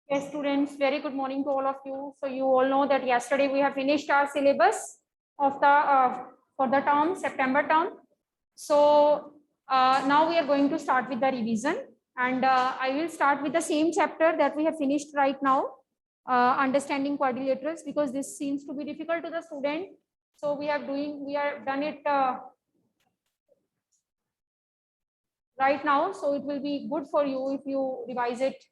Yes, students, very good morning to all of you. So you all know that yesterday we have finished our syllabus of the for the term, September term. So now we are going to start with the revision, and I will start with the same chapter that we have finished right now, understanding quadrilaterals, because this seems to be difficult to the student. So we are done it right now. So it will be good for you if you revise it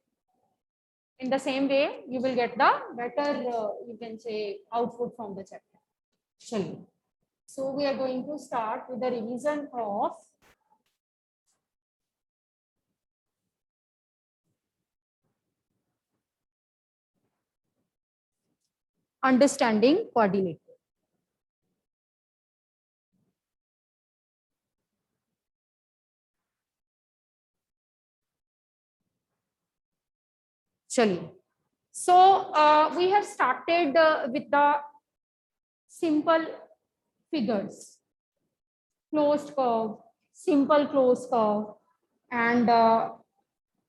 in the same way. You will get the better, you can say, output from the chapter. Chalo. So we are going to start with the revision of understanding quadrilateral. Chaliye. So we have started with the simple figures, closed curve, simple closed curve, and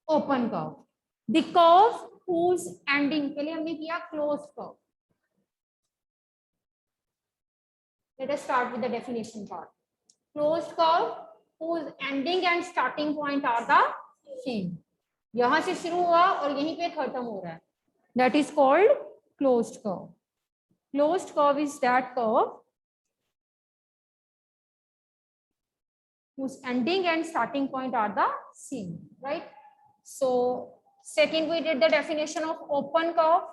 open curve. The curve whose ending, पहले हमने किया closed curve. Let us start with the definition part. Closed curve whose ending and starting point are the same. यहाँ से शुरू हुआ और यहीं पे खत्म हो रहा है. That is called closed curve. Closed curve is that curve whose ending and starting point are the same, right? So second, we did the definition of open curve.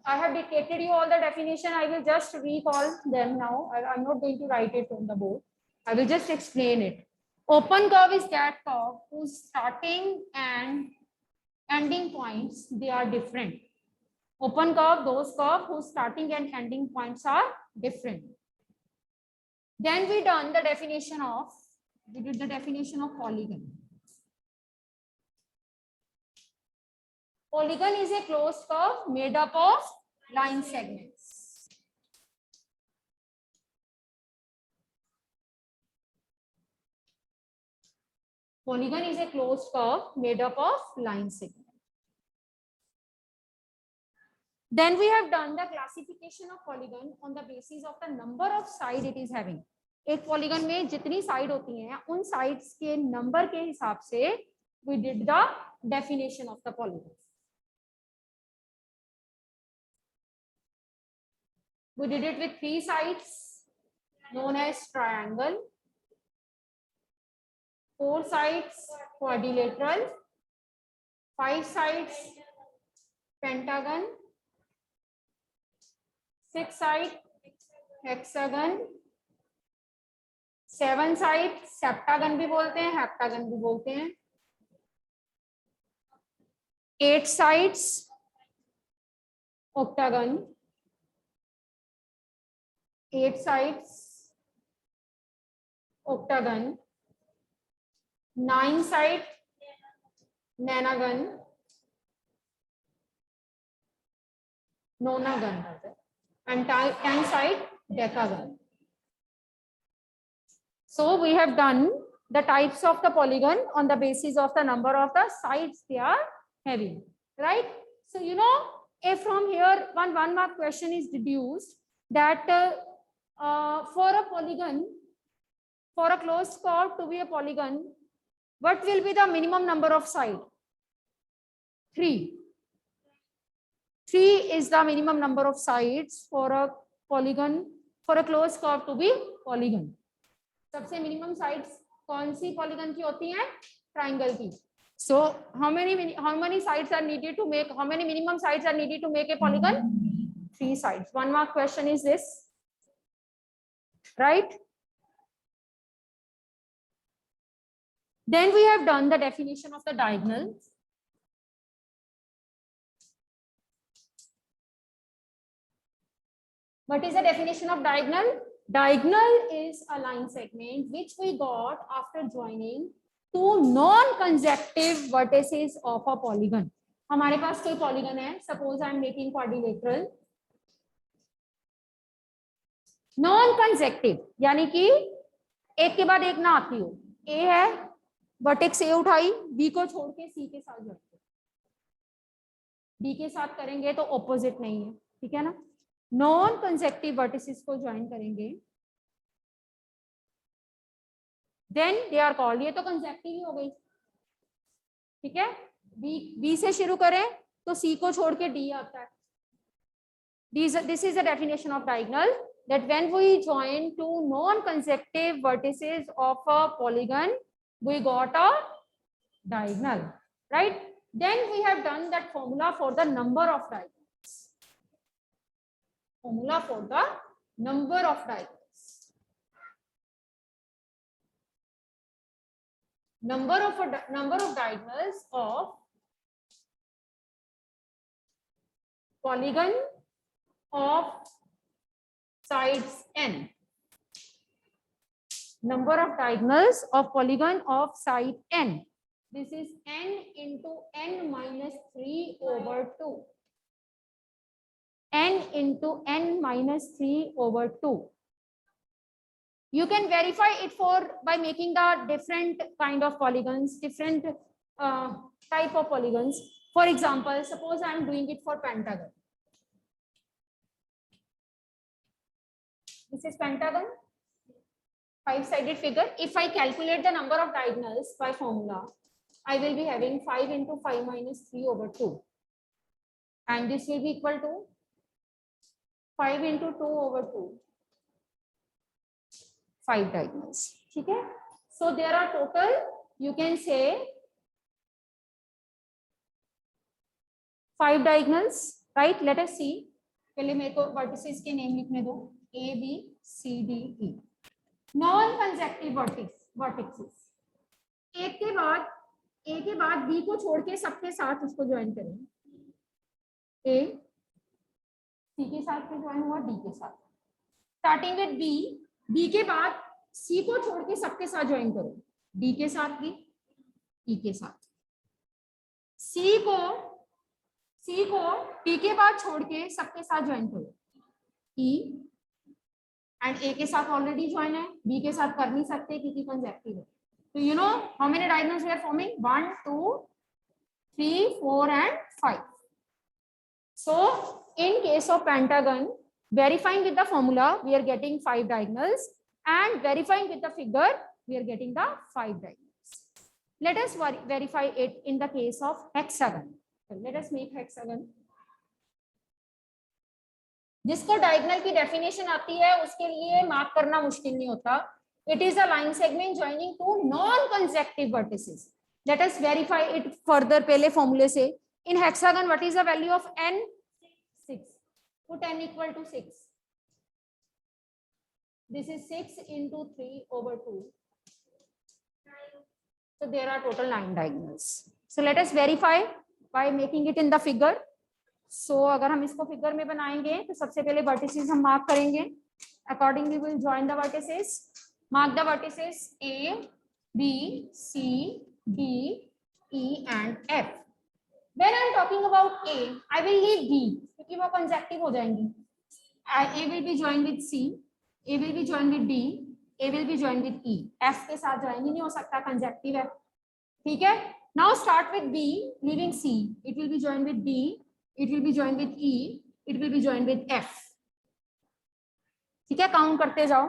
I have dictated you all the definition. I will just recall them now. I'm not going to write it on the board. I will just explain it. Open curve is that curve whose starting and ending points, they are different. Open curve, those curve whose starting and ending points are different. Then we did the definition of polygon. Polygon is a closed curve made up of line segments. Polygon is a closed curve made up of line segments. Then we have done the classification of polygon on the basis of the number of side it is having. एक polygon में जितनी side होती हैं, उन sides के number के हिसाब से we did the definition of the polygon. We did it with 3 sides known as triangle, 4 sides quadrilateral, 5 sides pentagon, 6 sides hexagon, 7 sides septagon भी बोलते हैं, heptagon भी बोलते हैं, 8 sides octagon, 8 sides octagon, 9 sides nonagon, and 10 sides decagon. So we have done the types of the polygon on the basis of the number of the sides they are having, right? So you know, if from here one mark question is deduced that for a polygon, for a closed curve to be a polygon, what will be the minimum number of sides? 3. 3 is the minimum number of sides for a polygon, for a closed curve to be polygon. सबसे minimum sides कौन सी polygon की होती हैं? Triangle की. So how many sides are needed to make? How many minimum sides are needed to make a polygon? 3 sides. 1 mark question is this, right? Then we have done the definition of the diagonal. What is the definition of diagonal? Diagonal is a line segment which we got after joining two non-consecutive vertices of a polygon. हमारे पास कोई polygon है. Suppose I am making quadrilateral. Non-consecutive यानी कि एक के बाद एक ना आती हो. A है, vertex A उठाई, B को छोड़ के C के साथ जुड़ गई. डी के साथ करेंगे तो ऑपोजिट नहीं है, ठीक है ना। नॉन कंसेक्टिव वर्टिसेस को ज्वाइन करेंगे, देन दे आर कॉल्ड, ये तो कंसेक्टिव ही हो गई, ठीक है। बी से शुरू करें तो सी को छोड़ के डी आता है। This is the definition of diagonal, that when we join two non-consecutive vertices of a polygon, we got a diagonal, right? Then we have done that formula for the number of diagonals. Formula for the number of diagonals. Number of diagonals of polygon of sides n. Number of diagonals of polygon of side n. This is n into n minus 3 over 2. N into n minus 3 over 2. You can verify it by making the different kind of polygons, different type of polygons. For example, suppose I am doing it for pentagon. This is pentagon, 5-sided figure. If I calculate the number of diagonals by formula, I will be having 5 into 5 minus 3 over 2. And this will be equal to 5 into 2 over 2. 5 diagonals. Okay? So there are total, you can say 5 diagonals, right? Let us see. पहले मेरे को vertices के name लिखने दो. A, B, C, D, E. Non-consecutive vertices. A के बाद B को छोड़ के सबके साथ उसको ज्वाइन करेंगे. A C के साथ में ज्वाइन हुआ D के साथ. Starting with B के बाद C को छोड़ के सबके साथ ज्वाइन करो. D के साथ भी, E के साथ. C को D के बाद छोड़ के सबके साथ ज्वाइन करो. E एंड A के साथ ऑलरेडी ज्वाइन है, B के साथ कर नहीं सकते क्योंकि कंसेक्टिव है. तो you know how many diagonals we are forming? 1 2 3 4 and 5. So in case of pentagon, verifying with the formula we are getting 5 diagonals, and verifying with the figure we are getting the 5 diagonals. Let us verify it in the case of hexagon. So let us make hexagon. जिसको diagonal की definition आती है उसके लिए mark करना मुश्किल नहीं होता. It is a line segment joining two non consecutive vertices. Let us verify it further. पहले फॉर्मूले से in hexagon what is the value of n? 6. Put n equal to 6. This is 6 into 3 over 2. So there are total 9 diagonals. So let us verify by making it in the figure. So अगर हम इसको figure में बनाएंगे तो सबसे पहले vertices हम mark करेंगे. Accordingly we will join the vertices. Mark the vertices A, B, C, D, E and F. When I am talking about A, I will leave B क्योंकि वो कंसेक्टिव हो जाएंगी. A will be joined with C, A will be joined with D, A will be joined with E. F के साथ join ही नहीं हो सकता, consecutive है. ठीक है. Now start with B, leaving C. It will be joined with D. It will be joined with E. It will be joined with F. ठीक है. काउंट करते जाओ.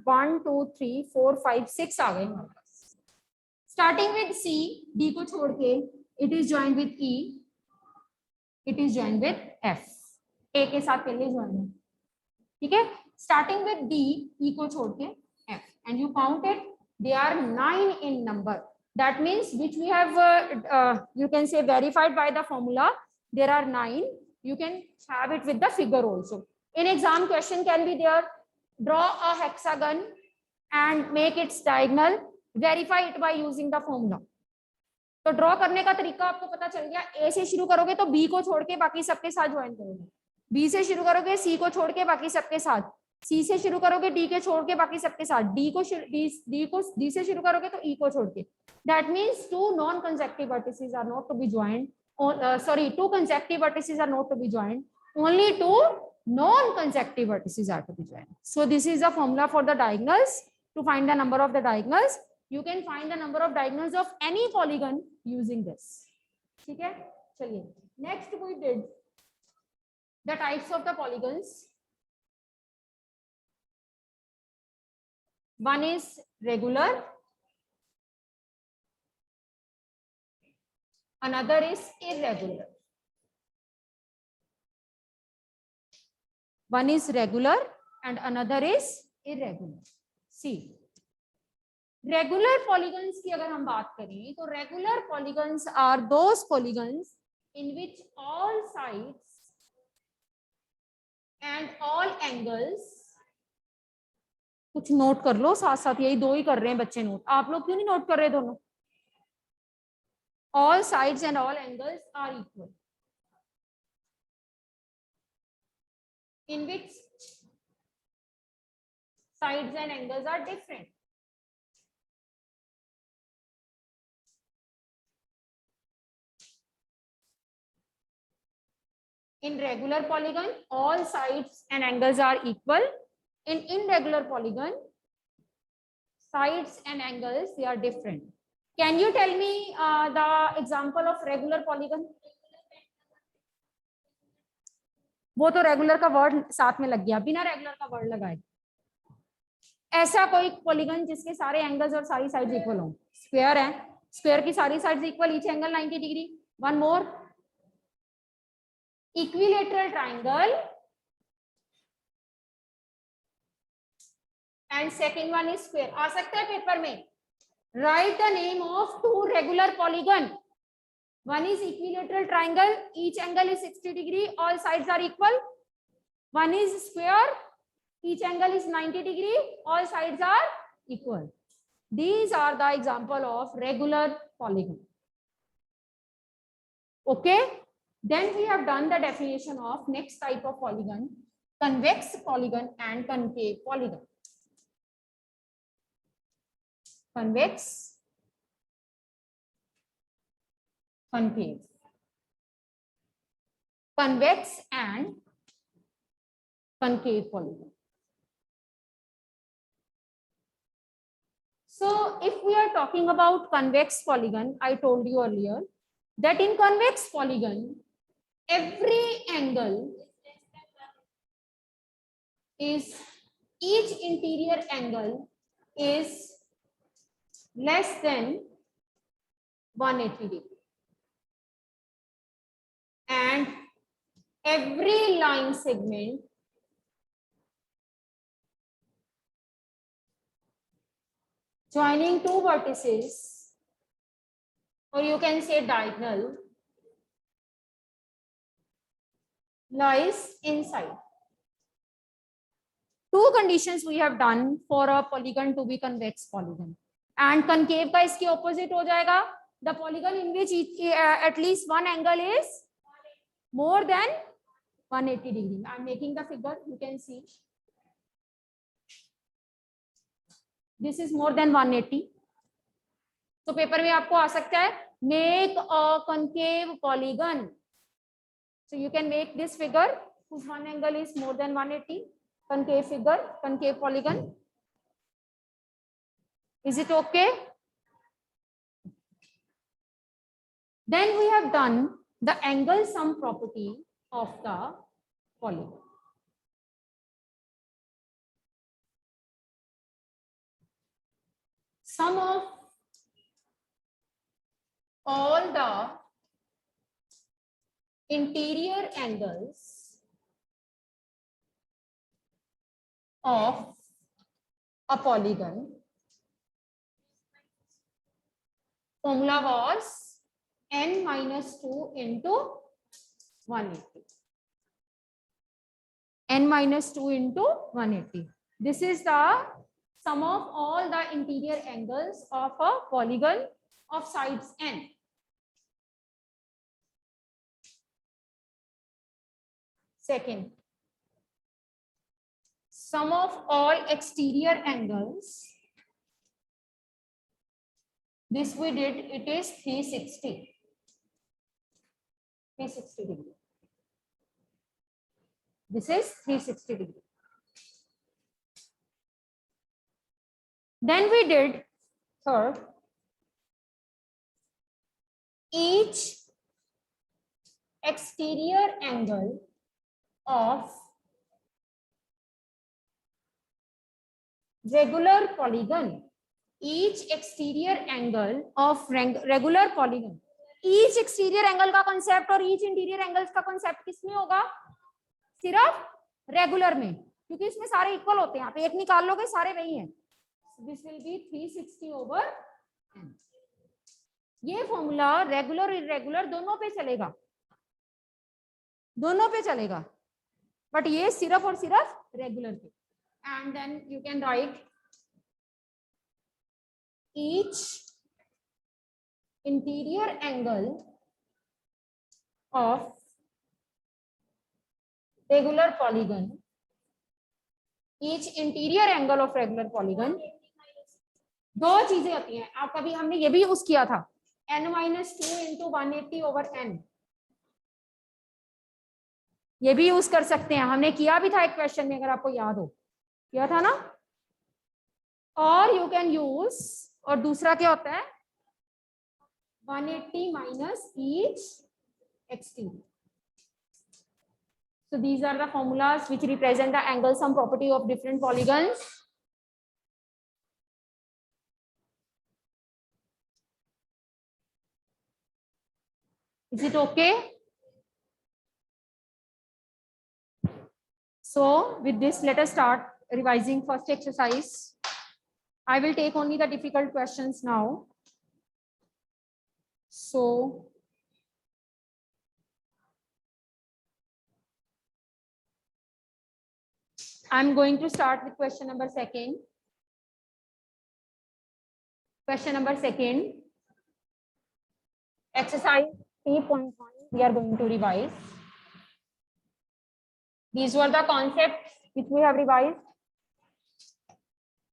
1 2 3 4 5 6 आ गए हमारे पास. स्टार्टिंग विद C, D को छोड़ के it is joined with E. It is joined with F. A के साथ पहले ज्वाइन है. ठीक है. स्टार्टिंग विद D, E को छोड़ के F. And you count it. They are 9 in number. That means which we have you can say verified by the formula. There are 9. You can have it with the figure also. In exam question can be there. Draw a hexagon and make its diagonal. Verify it by using the formula. तो draw करने का तरीका आपको पता चल गया. A से शुरू करोगे तो B को छोड़ के बाकी सबके साथ ज्वाइन करोगे. B से शुरू करोगे C को छोड़ के बाकी सबके साथ. C से शुरू करोगे D के छोड़ के बाकी सबके साथ. D से शुरू करोगे तो E को छोड़ के. That means two non-consecutive vertices are not to be joined. Two consecutive vertices are not to be joined. Only two non-consecutive vertices are to be joined. So this is the formula for the diagonals. To find the number of the diagonals, you can find the number of diagonals of any polygon using this. ठीक है. चलिए next we did the types of the polygons. One is regular, another is irregular. One is regular and another is irregular. See, regular polygons की अगर हम बात करें तो regular polygons are those polygons in which all sides and all angles, कुछ note कर लो साथ साथ, यही दो ही कर रहे हैं बच्चे नोट, आप लोग क्यों नहीं नोट कर रहे दोनों? All sides and all angles are equal, in which sides and angles are different. In regular polygon, all sides and angles are equal. In irregular polygon, sides and angles, they are different. Can you tell me the example of regular polygon? वो तो regular का word साथ में लग गया, बिना regular का word लगाए। ऐसा कोई पॉलीगन जिसके सारे एंगल्स और सारी साइड्स इक्वल हों। स्क्वायर है, स्क्वायर की सारी sides equal, each angle 90 degree. One more, equilateral triangle, and second one is square. आ सकता है पेपर में। Write the name of two regular polygon. One is equilateral triangle, each angle is 60 degree, all sides are equal. One is square, each angle is 90 degree, all sides are equal. These are the example of regular polygon. Okay, then we have done the definition of next type of polygon, convex polygon and concave polygon. Convex, concave, convex and concave polygon. So if we are talking about convex polygon, I told you earlier that in convex polygon, every angle is, each interior angle is less than 180 degree. And every line segment joining two vertices, or you can say diagonal, lies inside. Two conditions we have done for a polygon to be convex polygon. And concave का इसके opposite हो जाएगा, the polygon in which at least one angle is more than 180 degree. I am making the figure, you can see. This is more than 180. तो paper में आपको आ सकता है, make a concave polygon. So you can make this figure whose one angle is more than 180. Concave figure, concave polygon. Is it okay? Then we have done the angle sum property of the polygon. Sum of all the interior angles of a polygon, formula was n minus 2 into 180. N minus 2 into 180. This is the sum of all the interior angles of a polygon of sides n. Second, sum of all exterior angles. This we did, it is 360. 360 degree. This is 360 degree. Then we did third, each exterior angle of regular polygon. Each exterior angle of regular polygon. Each exterior angle का concept और each interior angles का concept किसमें होगा? सिर्फ regular में, क्योंकि इसमें सारे इक्वल होते हैं. आप एक निकाल लोगे सारे वही हैं. This will be 360 over n. ये फॉर्मूला रेगुलर और इरेगुलर दोनों पे चलेगा, दोनों पे चलेगा, बट ये सिर्फ और सिर्फ रेगुलर पे. And then you can write each interior angle of regular polygon, each interior angle of regular polygon. दो चीजें होती हैं. आप कभी हमने ये भी यूज किया था, n-2 into 180 over n. ये भी यूज कर सकते हैं, हमने किया भी था एक क्वेश्चन में, अगर आपको याद हो, किया था ना. और यू कैन यूज, और दूसरा क्या होता है, 180 minus each exterior. So these are the formulas which represent the angle sum property of different polygons. Is it okay? So with this, let us start revising first exercise. I will take only the difficult questions now. So I'm going to start with question number second. Question number second, exercise 3.1, we are going to revise. These were the concepts which we have revised.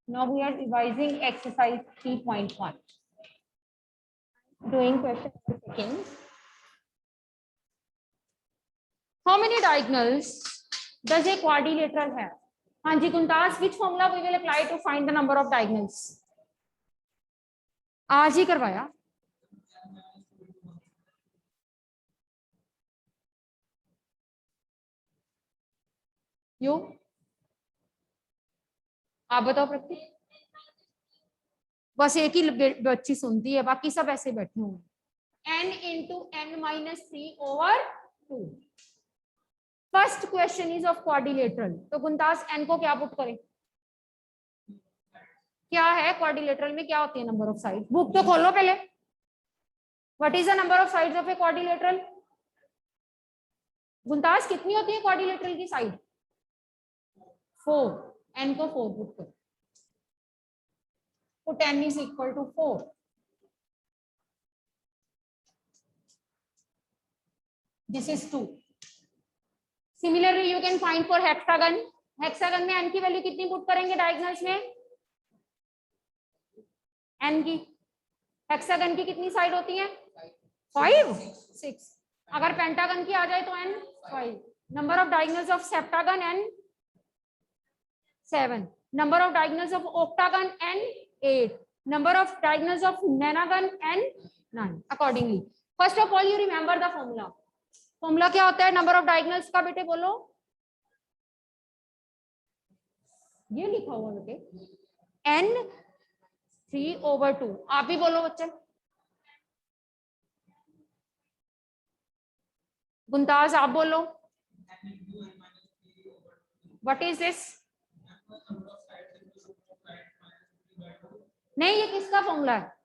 Now we are revising exercise 3.1. Doing question number second. How many diagonals does a quadrilateral have? Hanji Kuntas, which formula we will apply to find the number of diagonals? आज ही करवाया. You आप बताओ प्रकृति. बस एक ही बच्ची सुनती है, बाकी सब ऐसे बैठे हुए. n into n-3 over 2. First question is of quadrilateral. तो गुंतास n को क्या पुट करें? क्या है क्वाड्रिलेटरल में, क्या होती है नंबर ऑफ साइड? बुक तो खोलो पहले. What is the number of sides of a quadrilateral? गुंतास कितनी होती है क्वाड्रिलेटरल की साइड? 4. n को 4 पुट करो. Put n is equal to 4. This is 2. Similarly, you can find for hexagon. Hexagon में n की वैल्यू कितनी पुट करेंगे डायगोनल्स में? n की. हेक्सागन की कितनी साइड होती है? 5, 6. अगर पेंटागन की आ जाए तो n 5. Number of diagonals of septagon n 7. Number of diagonals of octagon n 8. Number of diagonals of nonagon n 9. Accordingly, first of all, you remember the formula. Formula क्या होता है नंबर ऑफ डायगोनल्स का? बेटे बोलो. ये लिखा हुआ बेटे, n 3 over 2. आप भी बोलो बच्चे. गुंताज आप बोलो. What is this? नहीं, ये किसका फॉर्मूला है?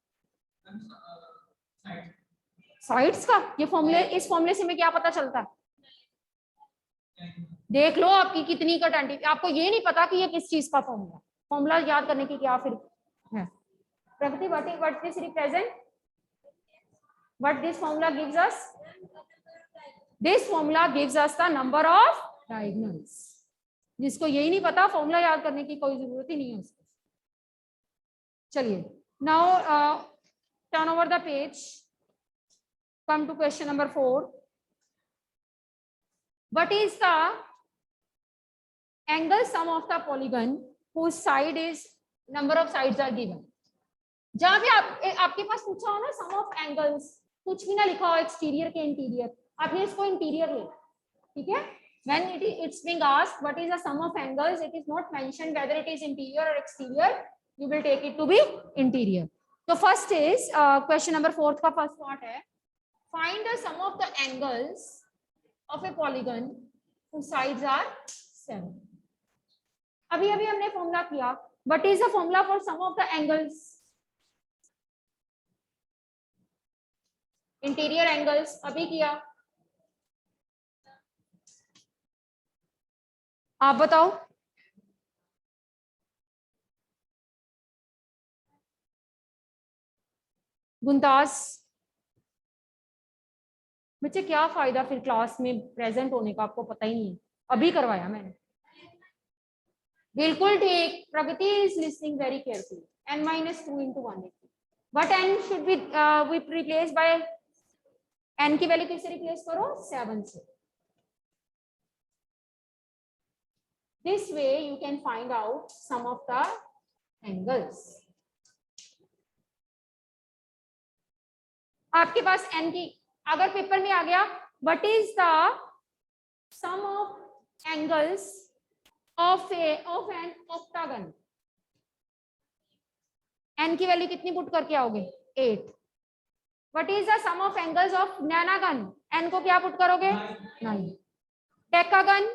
साइड्स का. ये फॉर्मूले, इस फॉर्मूले से में क्या पता चलता है? देख लो आपकी कितनी का टेंटी. आपको ये नहीं पता कि ये किस चीज का फॉर्मूला. फॉर्मूला याद करने की क्या फिर है? प्रकृति, what this represent, what this formula gives us? This formula gives us the number of diagonals. जिसको यही नहीं पता, फॉर्मूला याद करने की कोई जरूरत ही नहीं है उसको. चलिए, now turn over the page. Come to question number 4. What is the angle sum of the polygon whose side is number of sides are given. जहां भी आपके पास पूछा हो ना सम ऑफ एंगल्स, कुछ भी ना लिखा हो एक्सटीरियर के इंटीरियर, आप ये इसको इंटीरियर ले, ठीक है. When it's being asked what is the sum of angles, it is not mentioned whether it is interior or exterior. You will take it to be interior. So first is question number 4 का first part है, find the sum of the angles of a polygon whose sides are 7. अभी अभी हमने formula किया. What is the formula for sum of the angles? Interior angles अभी किया. आप बताओ. गुंतास, बच्चे क्या फायदा फिर क्लास में प्रेजेंट होने का, आपको पता ही नहीं है. अभी करवाया मैंने. बिल्कुल ठीक. Pragati is listening very carefully. n-2 into 180. What n should be we replace by? n की वैल्यू किससे रिप्लेस करो? 7 से. This way you can find out sum of the angles. आपके पास n की, अगर पेपर में आ गया, what is the sum of angles of an octagon? n की वैल्यू कितनी पुट करके आओगे? 8. What is the sum of angles of nanagon? n को क्या पुट करोगे? 9. Decagon,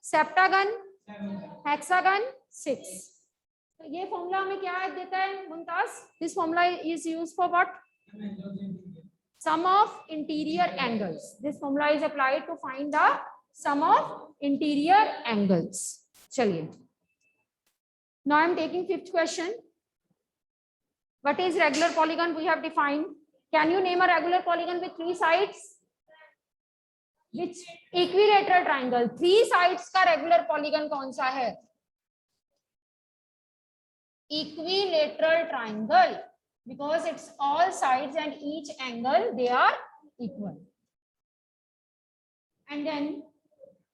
septagon, hexagon 6. तो ये फॉर्मूला हमें क्या देता है Mumtaz? This formula is used for what? Sum of interior angles. This formula is applied to find the sum of interior angles. चलिए, now I am taking 5th question. What is regular polygon? We have defined. Can you name a regular polygon with 3 sides? Which equilateral triangle? 3 sides का regular polygon कौन सा है? Equilateral triangle, because it's all sides and each angle they are equal. And then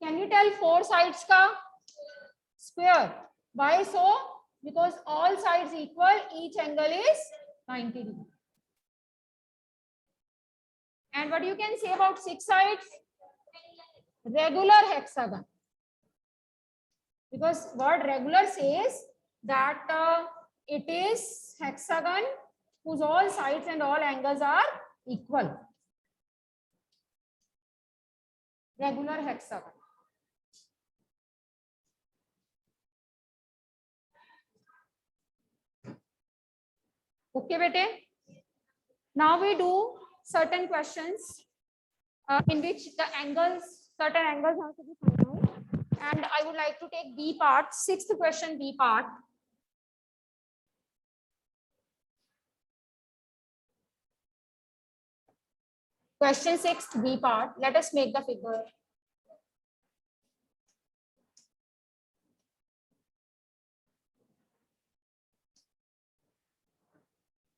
can you tell 4 sides का square? Why so? Because all sides equal, each angle is 90 degree. And what you can say about 6 sides? Regular hexagon, because word regular says that it is hexagon whose all sides and all angles are equal. Regular hexagon. Okay bete, now we do certain questions in which the angles, certain angles have to be found out. And I would like to take B part, 6th question, B part. Question 6th, B part. Let us make the figure.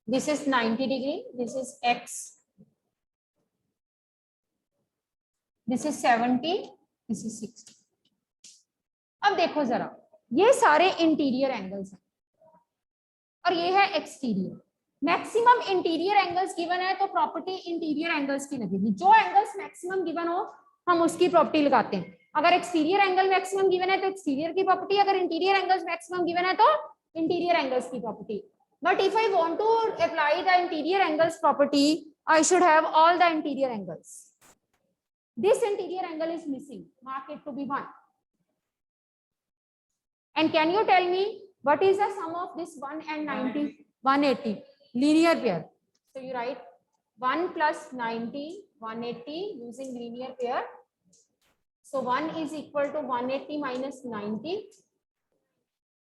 This is 90 degree. This is X. This is 70. This is 60. अब देखो जरा, ये सारे interior angles हैं और ये है exterior. Maximum interior angles given है तो प्रॉपर्टी इंटीरियर एंगल्स की लगेगी. जो एंगल्स मैक्सिमम गिवन हो हम उसकी प्रॉपर्टी लगाते हैं. अगर एक्सटीरियर एंगल मैक्सिमम गिवन है तो एक्सटीरियर की प्रॉपर्टी, अगर इंटीरियर एंगल्स मैक्सिमम गिवन है तो इंटीरियर एंगल्स की property. But if I want to apply the interior angles property, I should have all the interior angles. This interior angle is missing. Mark it to be 1. And can you tell me what is the sum of this 1 and 90? 180. Linear pair. So you write 1 plus 90, 180 using linear pair. So 1 is equal to 180 minus 90.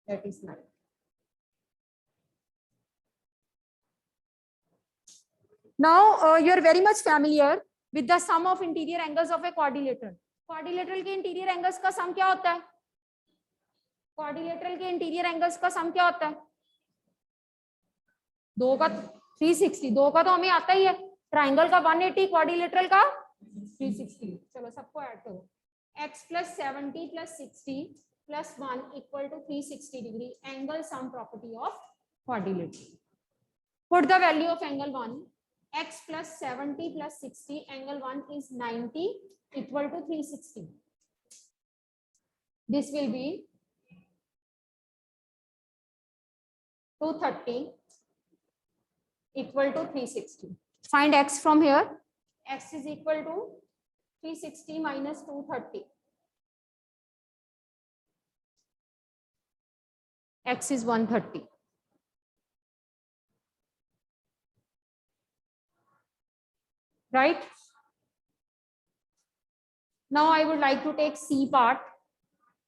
That is 9. Now you are very much familiar with the sum of interior angles of a quadrilateral. Quadrilateral के interior angles का sum क्या होता है? Quadrilateral के interior angles का sum क्या होता है? 2 का 360. 2 का तो हमें आता ही है. ट्राइंगल का 180, क्वाड्रिलेटरल का 360. चलो सबको ऐड करो. x plus 70 plus 60 plus 1 equal to 360 degree. Angle sum property of quadrilateral. Put the value of angle 1. x plus 70 plus 60, angle 1 is 90 equal to 360. This will be 230 equal to 360. Find x from here. X is equal to 360 minus 230. X is 130. Right? Now I would like to take C part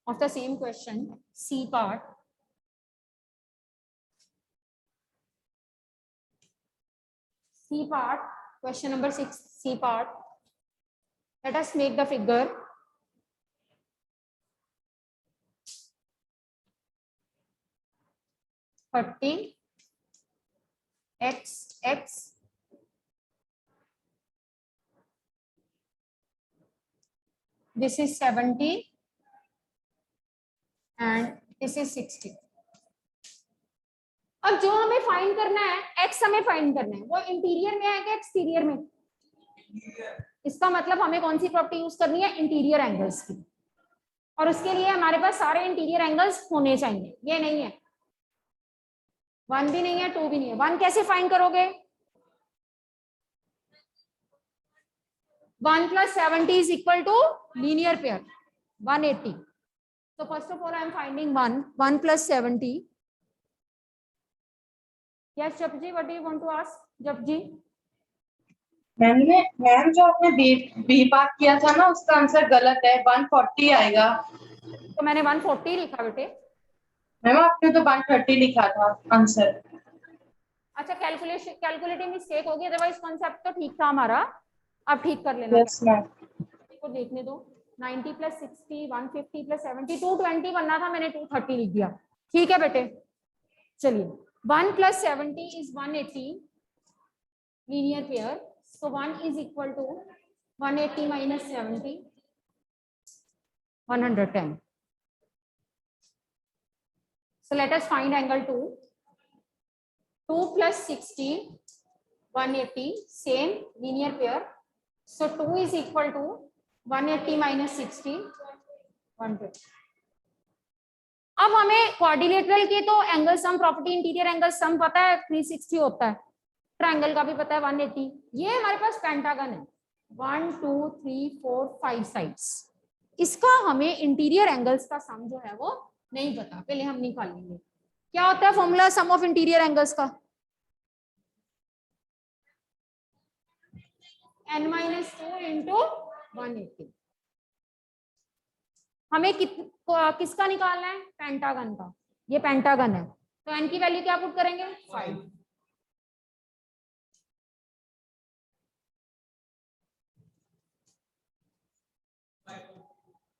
of the same question. C part. C part, question number 6, C part. Let us make the figure. x. This is 70 and this is 60. अब जो हमें find करना है, x हमें find करना है, वो interior में है कि एक्सटीरियर में? इसका मतलब हमें कौन सी प्रॉपर्टी यूज करनी है? इंटीरियर एंगल्स की। और उसके लिए हमारे पास सारे इंटीरियर एंगल्स होने चाहिए। ये नहीं है, 1 भी नहीं है, 2 भी नहीं है। 1 कैसे फाइंड करोगे? 1 plus 70 is equal to linear pair 180. So first of all I am finding 1 plus 70. Yes Japji, what do you want to ask? Japji, ma'am जो आपने बी पार्ट किया था ना, उसका आंसर गलत है, 140 आएगा। तो मैंने 140 लिखा बेटे। मैम आपने तो 130 लिखा था आंसर। अच्छा, कैलकुलेटिंग मिस्टेक होगी, अदरवाइज कॉन्सेप्ट तो ठीक था हमारा। अब ठीक कर लेना। Yes ma'am. को देखने दो। 90 plus 60, 150 plus 70, 220 बनना था, मैंने 230 लिख दिया। ठीक है बेटे, चलिए। 1 plus 70 is 180 linear pair. So 1 is equal to 180 minus 70, 110. So let us find angle 2. 2 plus 60, 180, same linear pair. So 2 is equal to 180 minus 60, 120. अब हमें क्वाड्रिलेटरल के तो angle sum property, interior angle sum पता है 360 होता है, ट्रायंगल का भी पता है 180। ये हमारे पास पेंटागन है, 1 2 3 4 5 साइड्स। इसका हमें इंटीरियर एंगल्स का सम जो है वो नहीं पता, पहले हम निकाल लेंगे। क्या होता है formula some of interior angles का? n-2 into 180। हमें किसका निकालना है? पेंटागन का। ये पेंटागन है, तो n की वैल्यू क्या पुट करेंगे? 5।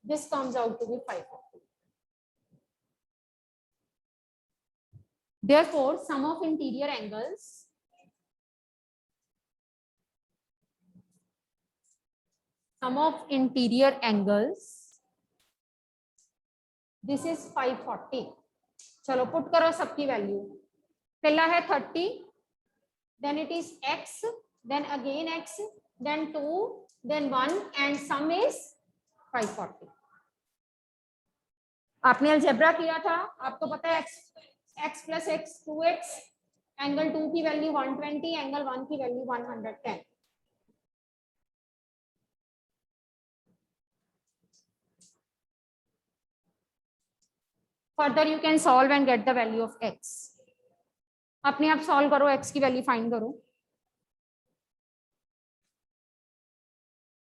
This comes out to be 540. Therefore, sum of interior angles this is 540. चलो पुट करो सबकी वैल्यू। पहला है 30, then it is x, then again x, then 2, then 1 and sum is 540. आपने अलजेब्रा किया था, आपको पता है x plus x 2x, angle 2 की वैल्यू 120, एंगल 1 की value 110। Further you can solve and get the value of x. अपने आप सॉल्व करो, x की वैल्यू फाइंड करो,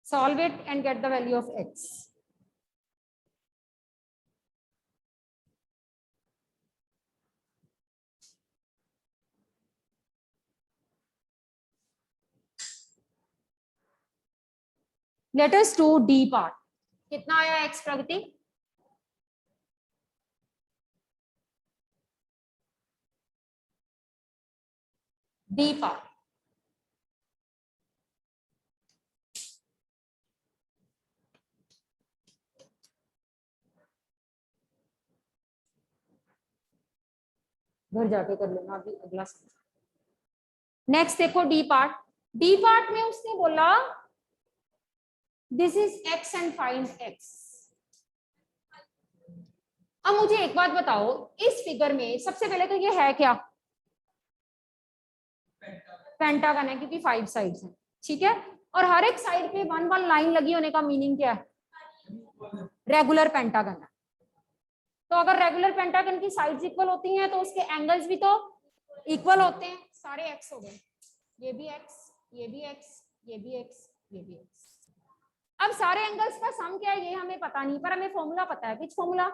solve it and get the value of x. Let us do D part. कितना आया x प्रगति? D part. घर जाके कर लेना अभी अगला। नेक्स्ट देखो D पार्ट। डी पार्ट में उसने बोला this is x and find x। अब मुझे एक बात बताओ, इस फिगर में सबसे पहले तो ये है क्या? पेंटागन है, क्योंकि 5 साइड्स हैं, ठीक है। और हर एक साइड पे 1 1 लाइन लगी होने का मीनिंग क्या है? रेगुलर पेंटागन है। तो अगर रेगुलर पेंटागन की साइड्स इक्वल होती हैं तो उसके एंगल्स भी तो इक्वल होते हैं। सारे x हो गए, ये भी x, ये भी x, ये भी x, ये भी x। अब सारे एंगल्स का सम क्या है ये हमें पता नहीं, पर हमें फॉर्मूला पता है। Which formula?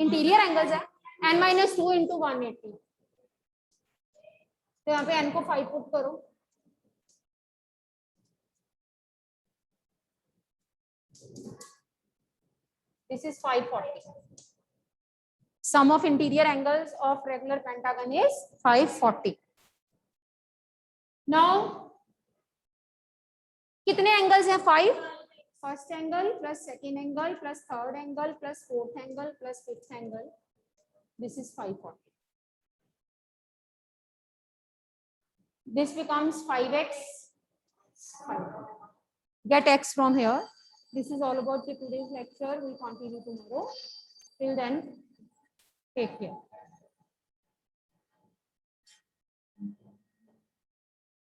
इंटीरियर एंगल्स है, n-2 इंटू 180। तो यहाँ पे n को 5 पुट करो, this is 540. Sum of interior angles of regular pentagon is 540. Now कितने एंगल्स हैं? 5। First angle plus second angle plus third angle plus fourth angle plus fifth angle, this is 540. This becomes 5x. Get x from here. This is all about today's lecture. We'll continue tomorrow. Till then, take care.